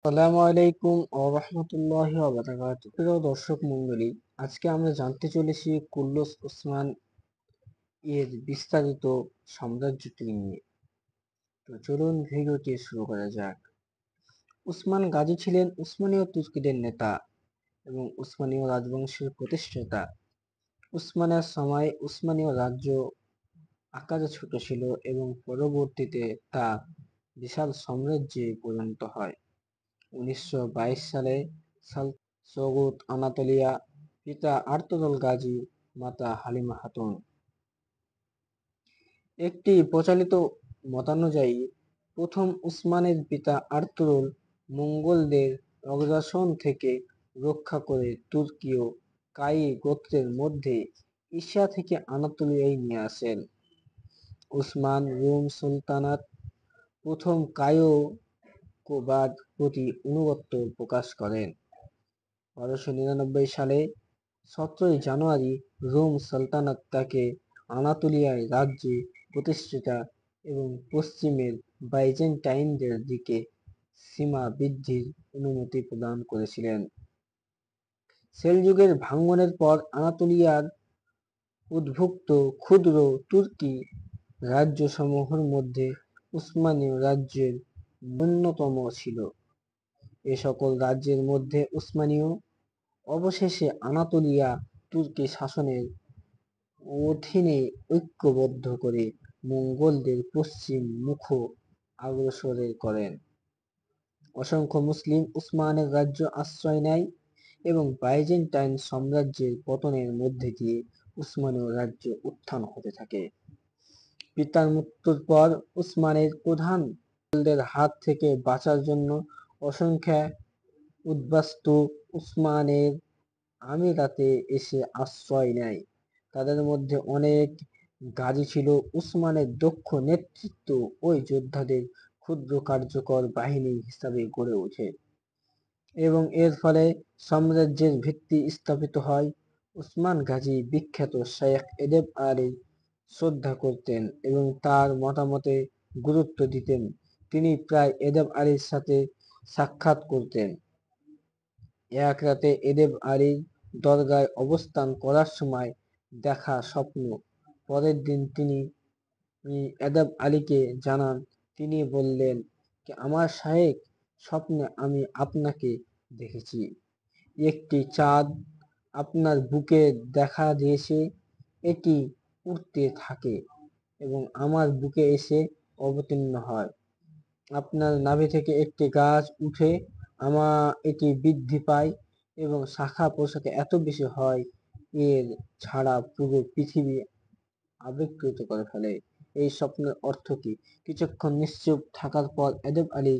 আসসালামু আলাইকুম ওয়া রাহমাতুল্লাহি ওয়া বারাকাতুহু। প্রিয় দর্শক মণ্ডলী, আজকে আমরা জানতে চলেছি কুল্লুস উসমান এর বিস্তারিত সাম্রাজ্যটি নিয়ে। তো চলুন ভিডিওটি শুরু করা যাক। উসমান গাজী ছিলেন উসমানীয় তুর্কিদের নেতা এবং উসমানীয় রাজবংশের প্রতিষ্ঠাতা। উসমানের সময় উসমানীয় রাজ্য আকারে ছোট ছিল এবং পরবর্তীতে তা বিশাল সাম্রাজ্যে পরিণত হয়। 1922 সালে সৌগত আনাতোলিয়া, পিতা আর্তুগরুল গাজী, মাতা হালিমা খাতুন। একটি প্রচলিত মতানুযায়ী প্রথম উসমানের পিতা আর্তুগরুল মঙ্গোলদের অগ্রাসন থেকে রক্ষা করে তুর্কীয় কাই গোত্রের মধ্যে এশিয়া থেকে আনাতোলিয়ায় নিয়ে আসেন। উসমান রোম সুলতানাত প্রথম কায়কোবাদ প্রতি আনুগত্য প্রকাশ করেন। 1299 সালে 17 জানুয়ারি রোম সালতানাত তাকে আনাতোলিয়ায় রাজ্যে প্রতিষ্ঠা এবং পশ্চিমের বাইজেন্টাইনদের দিকে সীমা বৃদ্ধির অনুমতি প্রদান করেছিলেন। সেলজুকের ভাঙ্গনের পর আনাতোলিয়ার উদ্ভুক্ত ক্ষুদ্র তুর্কি রাজ্যসমূহের মধ্যে উসমানীয় রাজ্যের অন্যতম ছিল। এ সকল রাজ্যের মধ্যে উসমানীয় অবশেষে আনাতোলিয়া তুর্কি শাসনের অধীনে ঐক্যবদ্ধ করে মঙ্গোলদের পশ্চিম মুখ অগ্রসর করেন। অসংখ্য মুসলিম উসমানের রাজ্য আশ্রয় নেয় এবং বাইজেন্টাইন সাম্রাজ্যের পতনের মধ্যে দিয়ে উসমানীয় রাজ্য উত্থান হতে থাকে। পিতার মৃত্যুর পর উসমানের প্রধান মোগলদের হাত থেকে বাঁচার জন্য অসংখ্য উদ্বাস্তু উসমানের আমিরাতে এসে আশ্রয় নেয়। তাদের মধ্যে অনেক গাজী ছিল। উসমানের দক্ষ নেতৃত্ব ওই যোদ্ধাদের ক্ষুদ্র কার্যকর বাহিনী হিসাবে গড়ে ওঠে এবং এর ফলে সাম্রাজ্যের ভিত্তি স্থাপিত হয়। উসমান গাজী বিখ্যাত শেখ এদেব আলী শ্রদ্ধা করতেন এবং তার মতামতে গুরুত্ব দিতেন। তিনি প্রায় এদেব আলীর সাথে সাক্ষাৎ করতেন। এক রাতে এদেব আলীর দরগায় অবস্থান করার সময় দেখা স্বপ্ন। পরের দিন তিনি এদেব আলীকে জানান। তিনি বললেন, আমার শায়েখ, স্বপ্নে আমি আপনাকে দেখেছি। একটি চাঁদ আপনার বুকে দেখা দিয়েছে। এটি উড়তে থাকে এবং আমার বুকে এসে অবতীর্ণ হয়। আপনার নাভি থেকে একটি গাছ উঠে এটি বৃদ্ধি পায় এবং শাখা প্রশাখা এত বেশি হয়, এর ছাড়া পুরো পৃথিবী আবির্ভূত করে ফেলে। এই স্বপ্নের অর্থ কি? কিছুক্ষণ নিশ্চুপ থাকার পর এদেব আলী